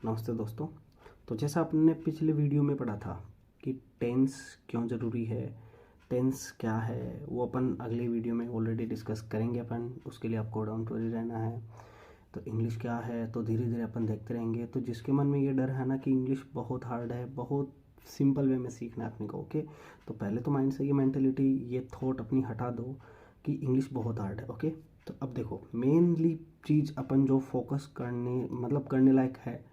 नमस्ते दोस्तों। तो जैसा आपने पिछले वीडियो में पढ़ा था कि टेंस क्यों ज़रूरी है, टेंस क्या है, वो अपन अगले वीडियो में ऑलरेडी डिस्कस करेंगे। अपन उसके लिए आपको डाउन टू अर्थ रहना है। तो इंग्लिश क्या है तो धीरे धीरे अपन देखते रहेंगे। तो जिसके मन में ये डर है ना कि इंग्लिश बहुत हार्ड है, बहुत सिंपल वे में सीखना है अपने को, ओके, तो पहले तो माइंड से ये मेंटेलिटी, ये थॉट अपनी हटा दो कि इंग्लिश बहुत हार्ड है, ओके। तो अब देखो, मेनली चीज़ अपन जो फोकस करने मतलब करने लायक है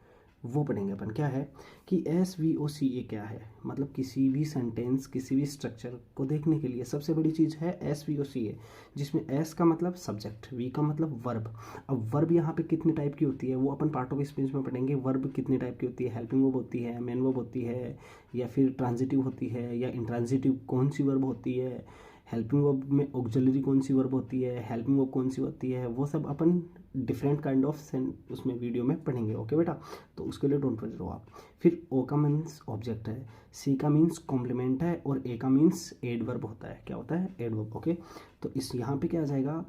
वो पढ़ेंगे अपन। क्या है कि एस वी ओ सी ए क्या है, मतलब किसी भी सेंटेंस, किसी भी स्ट्रक्चर को देखने के लिए सबसे बड़ी चीज़ है एस वी ओ सी ए, जिसमें एस का मतलब सब्जेक्ट, वी का मतलब वर्ब। अब वर्ब यहाँ पे कितनी टाइप की होती है वो अपन पार्ट ऑफ स्पीच में पढ़ेंगे। वर्ब कितनी टाइप की होती है, हेल्पिंग वर्ब होती है, मेन वर्ब होती है, या फिर ट्रांजिटिव होती है, या इंट्रांजिटिव कौन सी वर्ब होती है, हेल्पिंग वर्ब में ऑक्सिलरी कौन सी वर्ब होती है, हेल्पिंग वर्ब कौन सी होती है, वो सब अपन डिफरेंट काइंड ऑफ उसमें वीडियो में पढ़ेंगे, ओके बेटा। तो उसके लिए डोंट वरी रहो आप। फिर ओ का मीन्स ऑब्जेक्ट है, सी का मीन्स कॉम्प्लीमेंट है, और ए का मीन्स एडवर्ब होता है। क्या होता है? Adverb, okay. तो इस यहाँ पे क्या आ जाएगा?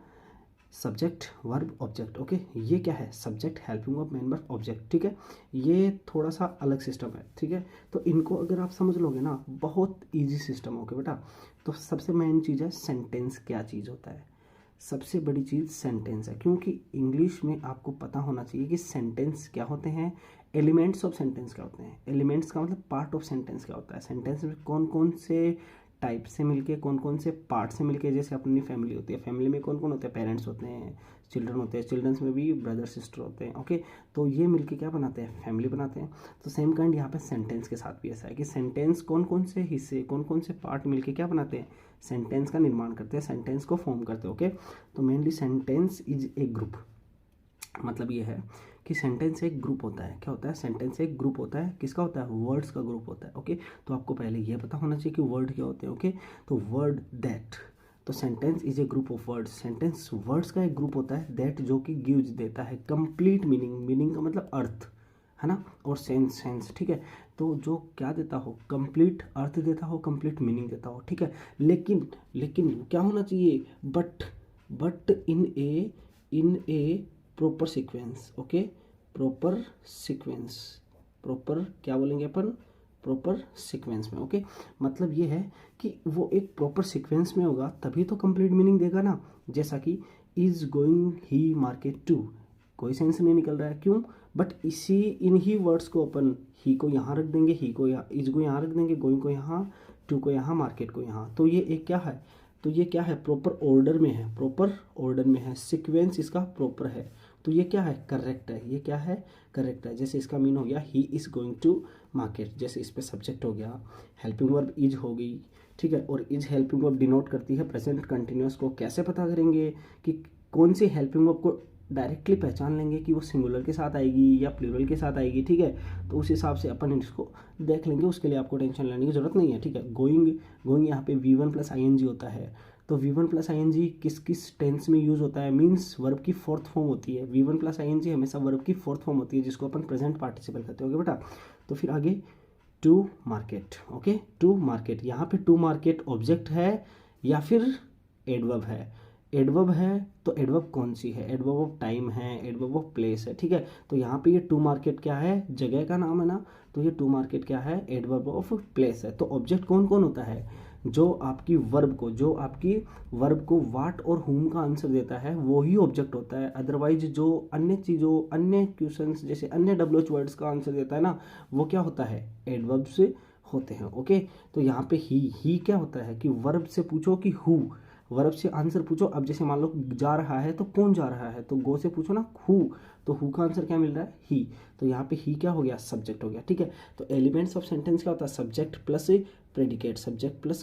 Subject, verb, object, okay. ये क्या है? Subject, helping verb, main verb, object, ठीक है। ये थोड़ा सा अलग सिस्टम है, ठीक है। तो इनको अगर आप समझ लोगे ना, बहुत ईजी सिस्टम, ओके बेटा। तो सबसे मेन चीज़ है सेंटेंस क्या चीज़ होता है। सबसे बड़ी चीज़ सेंटेंस है, क्योंकि इंग्लिश में आपको पता होना चाहिए कि सेंटेंस क्या होते हैं, एलिमेंट्स ऑफ सेंटेंस क्या होते हैं। एलिमेंट्स का मतलब पार्ट ऑफ सेंटेंस क्या होता है, सेंटेंस में कौन कौन से टाइप से मिलके, कौन कौन से पार्ट से मिलके। जैसे अपनी फैमिली होती है, फैमिली में कौन कौन होते हैं? पेरेंट्स होते हैं, चिल्ड्रन होते हैं, चिल्ड्रंस में भी ब्रदर सिस्टर होते हैं, ओके। तो ये मिलके क्या बनाते हैं? फैमिली बनाते हैं। तो सेम काइंड यहाँ पे सेंटेंस के साथ भी ऐसा है कि सेंटेंस कौन कौन से हिस्से, कौन कौन से पार्ट मिलके क्या बनाते हैं? सेंटेंस का निर्माण करते हैं, सेंटेंस को फॉर्म करते हैं, ओके। तो mainly sentence is a group. मतलब ये है कि सेंटेंस एक ग्रुप होता है। क्या होता है? सेंटेंस एक ग्रुप होता है। किसका होता है? वर्ड्स का ग्रुप होता है, ओके। तो आपको पहले ये पता होना चाहिए कि वर्ड क्या होते हैं, ओके। तो वर्ड, दैट। तो sentence is a group of words. Sentence words का एक ग्रुप होता है, दैट जो कि गिव्स देता है कंप्लीट मीनिंग। मीनिंग का मतलब अर्थ है ना, और सेंस, सेंस, ठीक है। तो जो क्या देता हो? कंप्लीट अर्थ देता हो, कंप्लीट मीनिंग देता हो, ठीक है। लेकिन लेकिन क्या होना चाहिए? But in A proper sequence, okay. Proper sequence, proper क्या बोलेंगे अपन? प्रॉपर सीक्वेंस में, ओके। मतलब ये है कि वो एक प्रॉपर सीक्वेंस में होगा तभी तो कंप्लीट मीनिंग देगा ना। जैसा कि is going he market to, कोई सेंस नहीं निकल रहा है, क्यों? बट इसी इन ही वर्ड्स को अपन ही को यहाँ रख देंगे, ही को यहाँ, इज को यहाँ रख देंगे, गोइंग को यहाँ, टू को यहाँ, मार्केट को यहाँ। तो ये एक क्या है? तो ये क्या है? प्रॉपर ऑर्डर में है, प्रॉपर ऑर्डर में है, सीक्वेंस इसका प्रॉपर है। तो ये क्या है? करेक्ट है। ये क्या है? करेक्ट है। जैसे इसका मीन हो गया he is going to market, जैसे इस पे सब्जेक्ट हो गया, हेल्पिंग वर्ब इज हो गई, ठीक है। और इज हेल्पिंग वर्ब डिनोट करती है प्रेजेंट कंटिन्यूअस को। कैसे पता करेंगे कि कौन सी हेल्पिंग वर्ब को डायरेक्टली पहचान लेंगे कि वो सिंगुलर के साथ आएगी या प्लूरल के साथ आएगी, ठीक है। तो उस हिसाब से अपन इसको देख लेंगे, उसके लिए आपको टेंशन लेने की जरूरत नहीं है, ठीक है। गोइंग, गोइंग यहाँ पे V1 प्लस ING होता है। तो V1 प्लस ING किस किस टेंस में यूज़ होता है? मीन्स वर्ब की फोर्थ फॉर्म होती है। V1 प्लस ING हमेशा वर्ब की फोर्थ फॉर्म होती है, जिसको अपन प्रेजेंट पार्टिसिपल कहते हो बेटा। तो फिर आगे to market, okay. To market, यहाँ पे टू मार्केट ऑब्जेक्ट है या फिर एडवर्ब है? एडवर्ब है। तो एडवर्ब कौन सी है? एडवर्ब ऑफ टाइम है, एडवर्ब ऑफ प्लेस है, ठीक है। तो यहाँ पे ये टू मार्केट क्या है? जगह का नाम है ना। तो ये टू मार्केट क्या है? एडवर्ब ऑफ प्लेस है। तो ऑब्जेक्ट कौन कौन होता है? जो आपकी वर्ब को वाट और हुम का आंसर देता है वो ही ऑब्जेक्ट होता है। अदरवाइज जो अन्य चीज़ों, अन्य क्वेश्चंस, जैसे अन्य WH वर्ड्स का आंसर देता है ना, वो क्या होता है? एडवर्ब से होते हैं, ओके। तो यहाँ पे ही क्या होता है कि वर्ब से पूछो कि हु, वर्ब से आंसर पूछो। अब जैसे मान लो जा रहा है तो कौन जा रहा है, तो गो से पूछो ना हु, तो हु का आंसर क्या मिल रहा है? ही। तो यहाँ पे ही क्या हो गया? सब्जेक्ट हो गया, ठीक है। तो एलिमेंट्स ऑफ सेंटेंस क्या होता है? Subject plus predicate, subject plus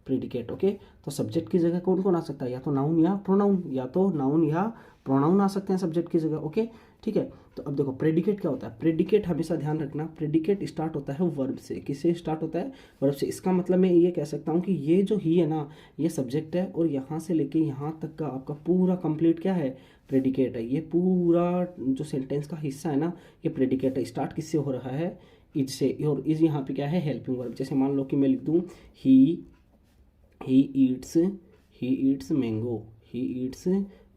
predicate, okay. तो सब्जेक्ट की जगह कौन कौन आ सकता है? या तो नाउन या प्रोनाउन, या तो नाउन या प्रोनाउन आ सकते हैं सब्जेक्ट की जगह, ओके, ठीक है। तो अब देखो प्रेडिकेट क्या होता है? प्रेडिकेट हमेशा ध्यान रखना, प्रेडिकेट स्टार्ट होता है वर्ब से। किससे स्टार्ट होता है? वर्ब से। इसका मतलब मैं ये कह सकता हूँ कि ये जो ही है ना, ये सब्जेक्ट है, और यहाँ से लेके यहाँ तक का आपका पूरा कंप्लीट क्या है? प्रेडिकेट है। ये पूरा जो सेंटेंस का हिस्सा है ना, ये प्रेडिकेट है। स्टार्ट किससे हो रहा है? इज से। और इज यहाँ पे क्या है? Helping verb. जैसे मान लो कि मैं लिख दूँ he he eats mango, he eats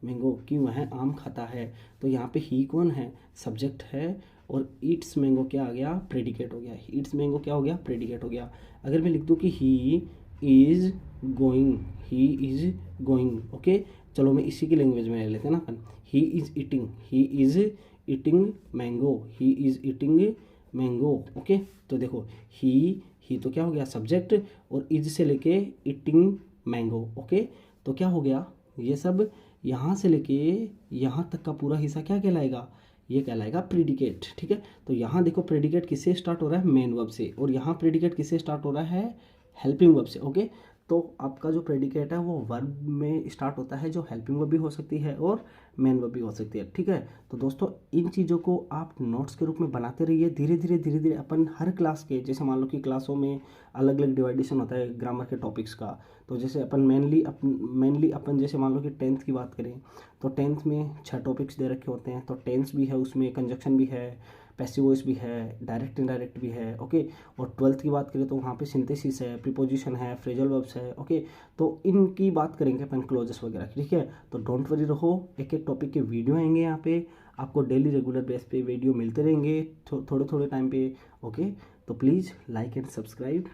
mango, कि वह आम खाता है। तो यहाँ पे ही कौन है? सब्जेक्ट है, और ईट्स मैंगो क्या आ गया, प्रेडिकेट हो गया। ईट्स मैंगो क्या हो गया, प्रेडिकेट हो गया। अगर मैं लिख दूँ कि ही is going, he is going, okay, चलो मैं इसी की लैंग्वेज में ले लेते हैं ना अपन। He is eating, he is eating mango, he is eating mango, okay. तो देखो ही तो क्या हो गया सब्जेक्ट, और इज से लेके ईटिंग मैंगो, ओके। तो क्या हो गया, ये सब यहाँ से लेके यहाँ तक का पूरा हिस्सा क्या कहलाएगा, ये कहलाएगा प्रेडिकेट, ठीक है। तो यहाँ देखो प्रेडिकेट किससे स्टार्ट हो रहा है, मेन वर्ब से, और यहाँ प्रेडिकेट किससे स्टार्ट हो रहा है, हेल्पिंग वर्ब से, ओके। तो आपका जो प्रेडिकेट है वो वर्ब में स्टार्ट होता है, जो हेल्पिंग वर्ब भी हो सकती है और मेन वर्ब भी हो सकती है, ठीक है। तो दोस्तों इन चीज़ों को आप नोट्स के रूप में बनाते रहिए। धीरे धीरे अपन हर क्लास के, जैसे मान लो कि क्लासों में अलग अलग डिवाइडेशन होता है ग्रामर के टॉपिक्स का। तो जैसे अपन मेनली अपन जैसे मान लो कि 10th की बात करें, तो 10th में 6 टॉपिक्स दे रखे होते हैं। तो टेंस भी है उसमें, कंजक्शन भी है, पैसिव वॉइस भी है, डायरेक्ट इनडायरेक्ट भी है, ओके। और 12th की बात करें तो वहाँ पे सिंथेसिस है, प्रीपोजिशन है, फ्रेजल वर्ब्स है, ओके। तो इनकी बात करेंगे अपन क्लोजेस वगैरह, ठीक है। तो डोंट वरी रहो, एक एक टॉपिक के वीडियो आएंगे यहाँ पे, आपको डेली रेगुलर बेस पे वीडियो मिलते रहेंगे थोड़े थोड़े टाइम पे, ओके। तो please like and subscribe,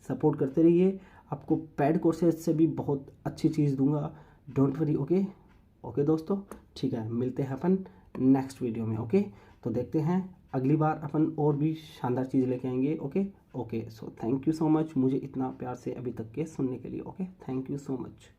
support करते रहिए। आपको पेड कोर्सेज से भी बहुत अच्छी चीज़ दूंगा, डोंट वरी, ओके। ओके दोस्तों, ठीक है, मिलते हैं अपन नेक्स्ट वीडियो में, ओके। तो देखते हैं अगली बार अपन और भी शानदार चीज़ लेके आएंगे, okay. Okay, so thank you so much मुझे इतना प्यार से अभी तक के सुनने के लिए, okay, thank you so much.